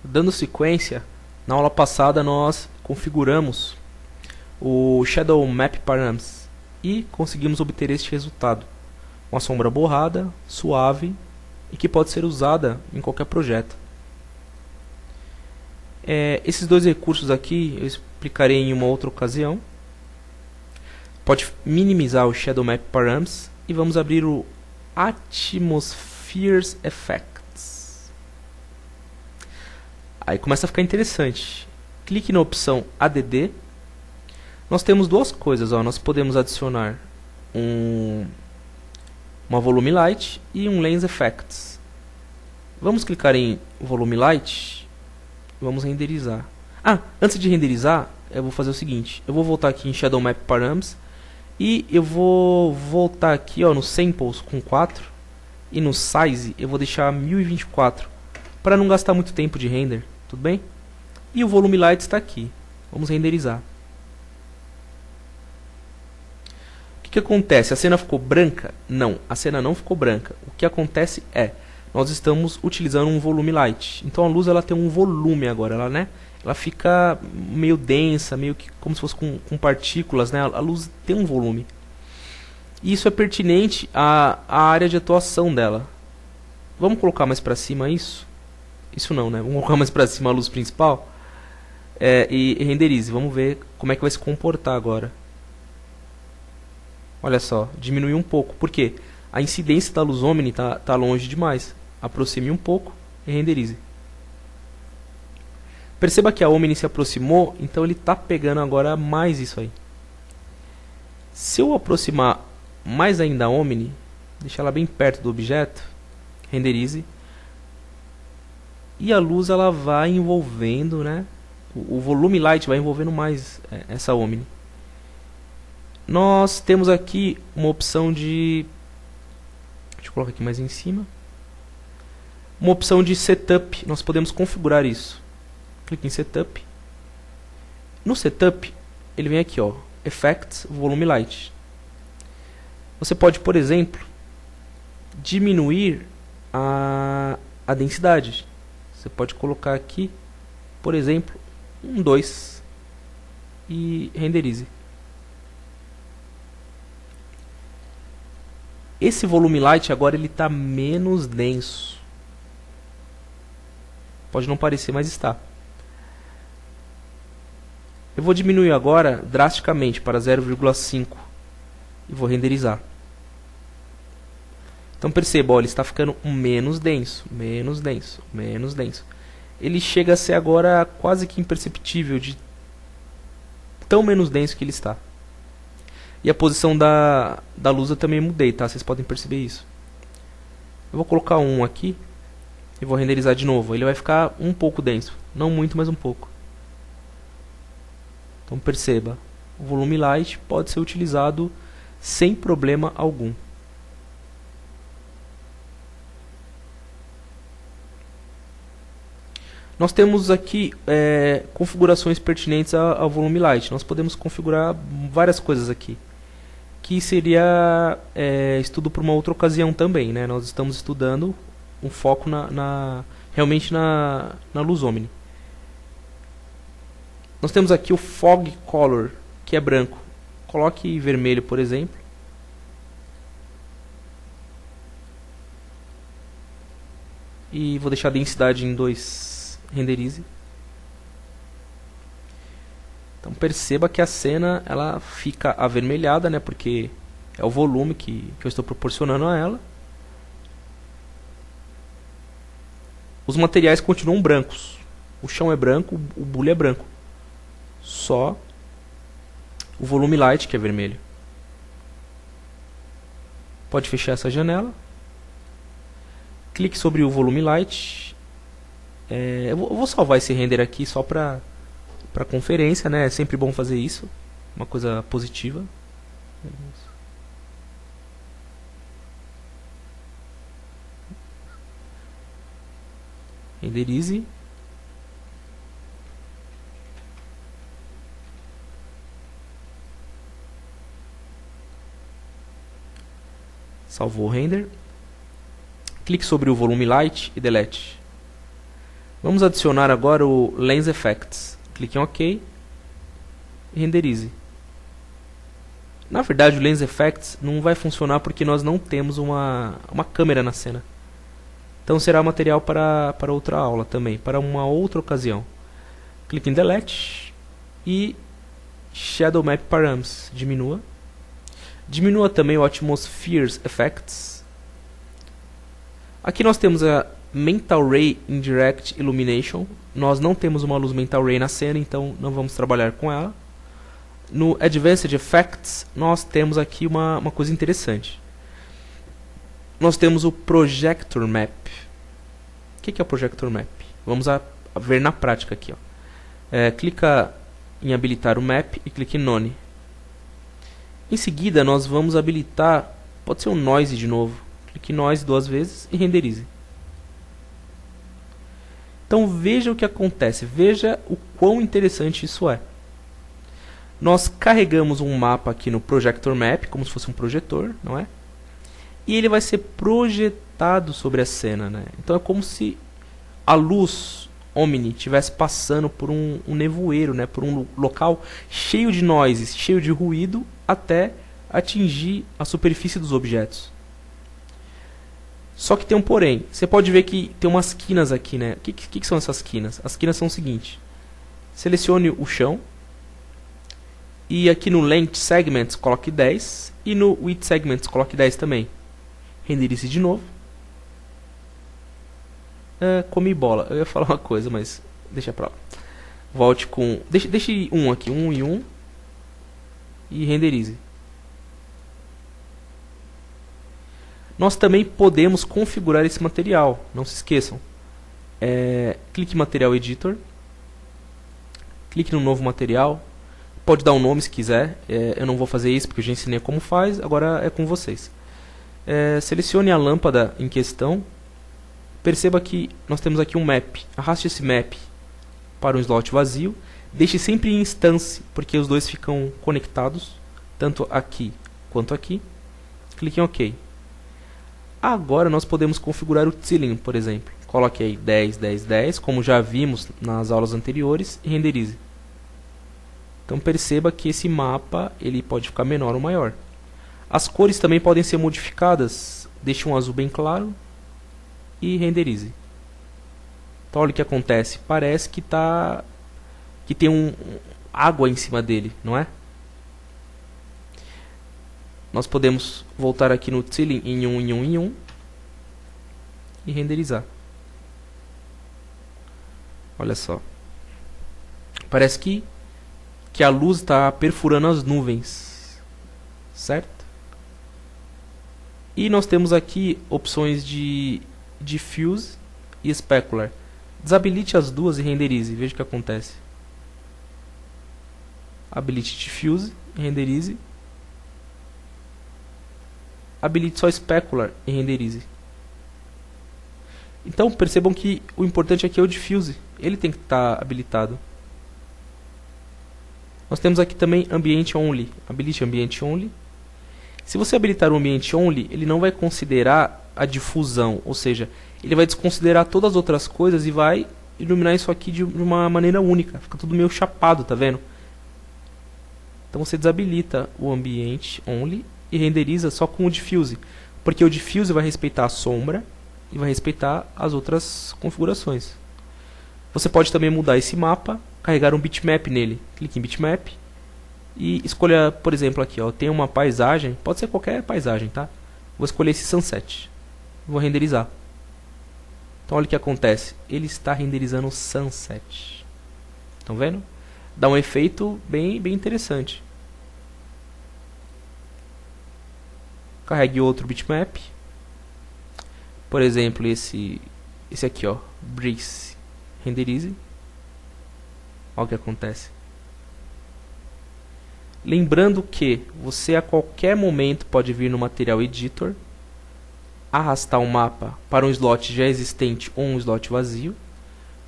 Dando sequência, na aula passada nós configuramos o Shadow Map Params e conseguimos obter este resultado. Uma sombra borrada, suave e que pode ser usada em qualquer projeto. Esses dois recursos aqui eu explicarei em uma outra ocasião. Pode minimizar o Shadow Map Params e vamos abrir o Atmospheres Effects. Aí começa a ficar interessante. Clique na opção ADD. Nós temos duas coisas. Nós podemos adicionar uma Volume Light e um Lens Effects. Vamos clicar em Volume Light. Vamos renderizar. Antes de renderizar, eu vou fazer o seguinte. Eu vou voltar aqui em Shadow Map Params. E eu vou voltar aqui no Samples com 4. E no Size eu vou deixar 1024. Para não gastar muito tempo de render. Tudo bem? E o Volume Light está aqui. Vamos renderizar. O que acontece? A cena ficou branca? Não, a cena não ficou branca. O que acontece é, nós estamos utilizando um Volume Light. Então a luz ela tem um volume agora, ela fica meio densa, meio que como se fosse com partículas, né? A luz tem um volume. E isso é pertinente à área de atuação dela. Vamos colocar mais para cima isso? Isso não, né? Vamos colocar mais para cima a luz principal e renderize. Vamos ver como é que vai se comportar agora. Olha só, diminuiu um pouco. Por quê? A incidência da luz Omni está longe demais. Aproxime um pouco e renderize. Perceba que a Omni se aproximou, então ele está pegando agora mais isso aí. Se eu aproximar mais ainda a Omni, deixar ela bem perto do objeto, renderize. E a luz ela vai envolvendo, né? O volume light vai envolvendo mais essa Omni. Nós temos aqui uma opção de... Deixa eu colocar aqui mais em cima. Uma opção de Setup. Nós podemos configurar isso. Clique em Setup. No Setup, ele vem aqui, Effects, Volume Light. Você pode, por exemplo, diminuir a densidade. Você pode colocar aqui, por exemplo, 2 e renderize. Esse Volume Light agora ele está menos denso. Pode não parecer, mas está. Eu vou diminuir agora drasticamente para 0,5 e vou renderizar. Então perceba, ele está ficando menos denso, menos denso, menos denso. Ele chega a ser agora quase que imperceptível de tão menos denso que ele está. E a posição da luz eu também mudei, tá? Vocês podem perceber isso. Eu vou colocar um aqui e vou renderizar de novo. Ele vai ficar um pouco denso, não muito, mas um pouco. Então perceba, o Volume Light pode ser utilizado sem problema algum. Nós temos aqui configurações pertinentes ao Volume Light. Nós podemos configurar várias coisas aqui, que seria estudo para uma outra ocasião também, né? Nós estamos estudando um foco realmente na luz Omni. Nós temos aqui o Fog Color, que é branco. Coloque vermelho, por exemplo. E vou deixar a densidade em 2. Renderize. Então perceba que a cena ela fica avermelhada, né? Porque é o volume que eu estou proporcionando a ela. Os materiais continuam brancos. O chão é branco, o bule é branco. Só o Volume Light que é vermelho. Pode fechar essa janela. Clique sobre o Volume Light. Eu vou salvar esse render aqui só para conferência, né? É sempre bom fazer isso. Uma coisa positiva. Renderize. Salvou o render. Clique sobre o Volume Light e delete. Vamos adicionar agora o Lens Effects. Clique em OK e renderize. Na verdade, o Lens Effects não vai funcionar porque nós não temos uma câmera na cena. Então será material para outra aula também, para uma outra ocasião. Clique em Delete e Shadow Map Params. Diminua. Diminua também o Atmospheres Effects. Aqui nós temos a Mental Ray Indirect Illumination. Nós não temos uma luz Mental Ray na cena, então não vamos trabalhar com ela. No Advanced Effects, nós temos aqui uma coisa interessante. Nós temos o Projector Map. O que é o Projector Map? Vamos a ver na prática aqui. Ó. Clica em habilitar o Map e clique em None. Em seguida, nós vamos habilitar, pode ser um Noise de novo. Clique em Noise 2 vezes e renderize. Então veja o que acontece, veja o quão interessante isso é. Nós carregamos um mapa aqui no Projector Map, como se fosse um projetor, não é? E ele vai ser projetado sobre a cena, né? Então é como se a luz Omni estivesse passando por um nevoeiro, né? Por um local cheio de noises, cheio de ruído, até atingir a superfície dos objetos. Só que tem um porém. Você pode ver que tem umas quinas aqui, né? O que são essas quinas? As quinas são o seguinte. Selecione o chão. E aqui no Length Segments coloque 10. E no Width Segments coloque 10 também. Renderize de novo. Comi bola. Eu ia falar uma coisa, mas deixa pra lá. Volte com... Deixe um aqui. 1 e 1. E renderize. Nós também podemos configurar esse material. Não se esqueçam. Clique em Material Editor. Clique no novo material. Pode dar um nome se quiser. Eu não vou fazer isso porque eu já ensinei como faz. Agora é com vocês. Selecione a lâmpada em questão. Perceba que nós temos aqui um map. Arraste esse map para um slot vazio. Deixe sempre em instância, porque os dois ficam conectados, tanto aqui quanto aqui. Clique em OK. Agora nós podemos configurar o ceiling, por exemplo. Coloque aí 10, 10, 10, como já vimos nas aulas anteriores, e renderize. Então perceba que esse mapa ele pode ficar menor ou maior. As cores também podem ser modificadas. Deixe um azul bem claro e renderize. Então olha o que acontece. Parece que tem água em cima dele, não é? Nós podemos voltar aqui no ceiling em 1, em 1, em 1 e renderizar. Olha só. Parece que a luz está perfurando as nuvens, certo? E nós temos aqui opções de Diffuse e Specular. Desabilite as duas e renderize. Veja o que acontece. Habilite Diffuse e renderize. Habilite só Specular e renderize. Então percebam que o importante aqui é o Diffuse. Ele tem que estar habilitado. Nós temos aqui também Ambient Only. Habilite Ambient Only. Se você habilitar o Ambient Only, ele não vai considerar a difusão. Ou seja, ele vai desconsiderar todas as outras coisas e vai iluminar isso aqui de uma maneira única. Fica tudo meio chapado, tá vendo? Então você desabilita o Ambient Only e renderiza só com o Diffuse. Porque o Diffuse vai respeitar a sombra e vai respeitar as outras configurações. Você pode também mudar esse mapa, carregar um bitmap nele. Clique em bitmap e escolha, por exemplo, aqui, ó, tem uma paisagem, pode ser qualquer paisagem, tá? Vou escolher esse sunset. Vou renderizar. Então olha o que acontece. Ele está renderizando o sunset. Estão vendo? Dá um efeito bem interessante. Carregue outro bitmap. Por exemplo, esse aqui, ó, Breeze. Renderize. Olha o que acontece. Lembrando que você a qualquer momento pode vir no Material Editor, arrastar um mapa para um slot já existente ou um slot vazio,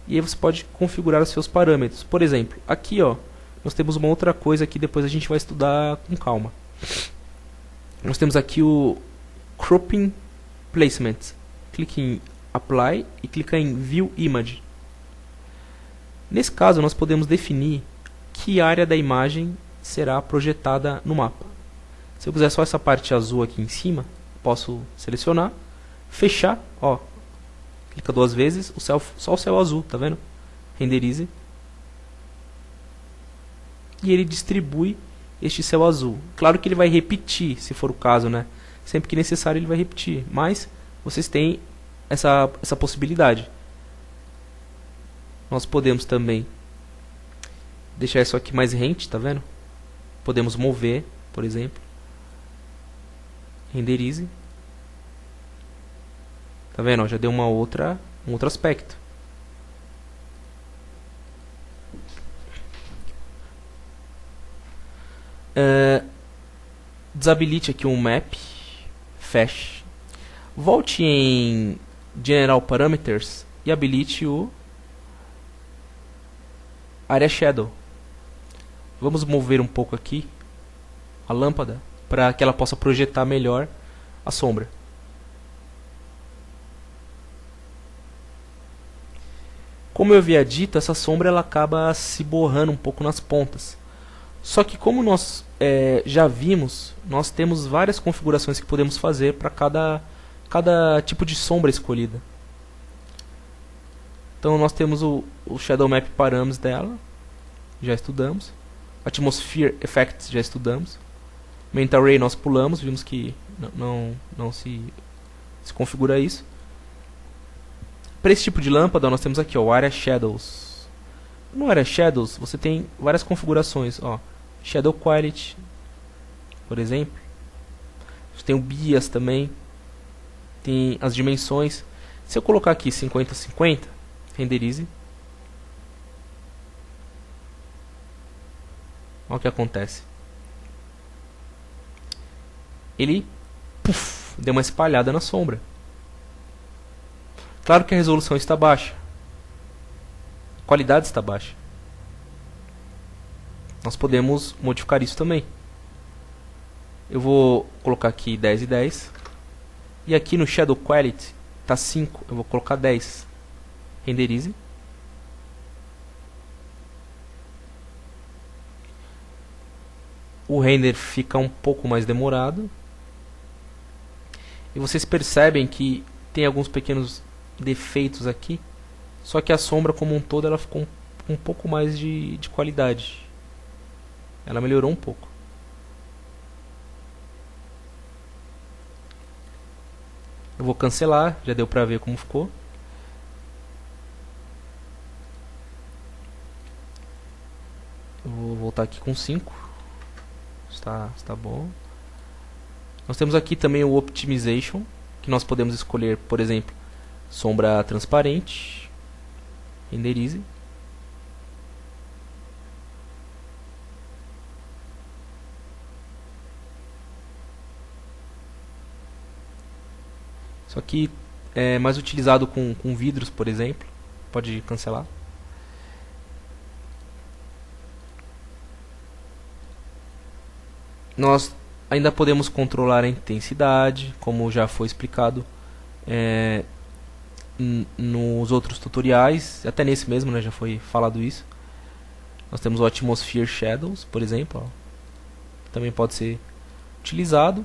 e aí você pode configurar os seus parâmetros. Por exemplo, aqui, ó, nós temos uma outra coisa que depois a gente vai estudar com calma. Nós temos aqui o Cropping Placement. Clique em Apply e clica em View Image. Nesse caso, nós podemos definir que área da imagem será projetada no mapa. Se eu quiser só essa parte azul aqui em cima, posso selecionar, fechar, ó, clica 2 vezes, só o céu azul, tá vendo? Renderize. E ele distribui este céu azul. Claro que ele vai repetir, se for o caso, né? Sempre que necessário ele vai repetir, mas vocês têm essa possibilidade. Nós podemos também deixar isso aqui mais rente, tá vendo? Podemos mover, por exemplo. Renderize. Tá vendo? Já deu um outro aspecto. Desabilite aqui um map. Feche. Volte em General Parameters e habilite o Area Shadow. Vamos mover um pouco aqui a lâmpada para que ela possa projetar melhor a sombra. Como eu havia dito, essa sombra ela acaba se borrando um pouco nas pontas. Só que como nós já vimos, nós temos várias configurações que podemos fazer para cada tipo de sombra escolhida. Então nós temos o Shadow Map Params dela, já estudamos. Atmosphere Effects já estudamos. Mental Ray nós pulamos, vimos que não se configura isso. Para esse tipo de lâmpada nós temos aqui ó, o Area Shadows. No Area Shadows você tem várias configurações, ó. Shadow Quality, por exemplo. Você tem o Bias também. Tem as dimensões. Se eu colocar aqui 50-50, renderize. Olha o que acontece. Ele deu uma espalhada na sombra. Claro que a resolução está baixa. A qualidade está baixa. Nós podemos modificar isso também. Eu vou colocar aqui 10 e 10. E aqui no Shadow Quality está 5. Eu vou colocar 10. Renderize. O render fica um pouco mais demorado. E vocês percebem que tem alguns pequenos defeitos aqui. Só que a sombra como um todo ela ficou um pouco mais de qualidade. Ela melhorou um pouco. Eu vou cancelar, já deu pra ver como ficou. Eu vou voltar aqui com 5. Está bom. Nós temos aqui também o Optimization, que nós podemos escolher, por exemplo, sombra transparente. Renderize. Isso aqui é mais utilizado com vidros, por exemplo. Pode cancelar. Nós ainda podemos controlar a intensidade, como já foi explicado nos outros tutoriais. Até nesse mesmo, né, já foi falado isso. Nós temos o Atmosphere Shadows, por exemplo. Ó, também pode ser utilizado.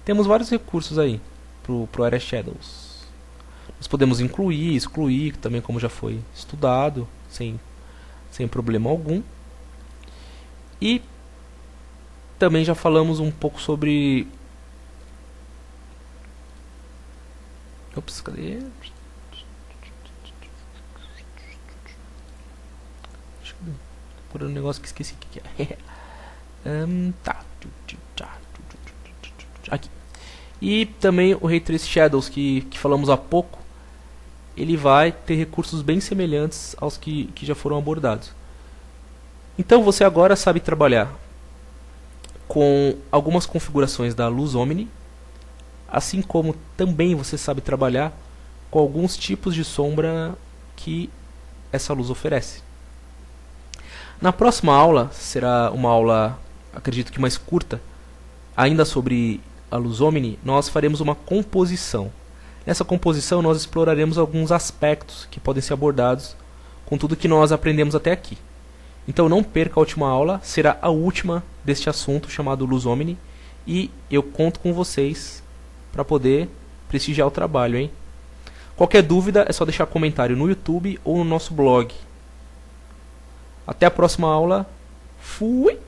Temos vários recursos aí pro Area Shadows. Nós podemos incluir, excluir, também como já foi estudado, sem problema algum. E também já falamos um pouco sobre... Ops, cadê? Procurando um negócio que esqueci o que é. Tá. Aqui. E também o Ray Trace Shadows que falamos há pouco, ele vai ter recursos bem semelhantes aos que já foram abordados. Então você agora sabe trabalhar com algumas configurações da luz Omni, assim como também você sabe trabalhar com alguns tipos de sombra que essa luz oferece. Na próxima aula, será uma aula, acredito que mais curta, ainda sobre a luz Omni, nós faremos uma composição. Nessa composição nós exploraremos alguns aspectos que podem ser abordados com tudo que nós aprendemos até aqui. Então não perca a última aula, será a última deste assunto chamado Luz Omni, e eu conto com vocês para poder prestigiar o trabalho, hein? Qualquer dúvida é só deixar comentário no YouTube ou no nosso blog. Até a próxima aula. Fui!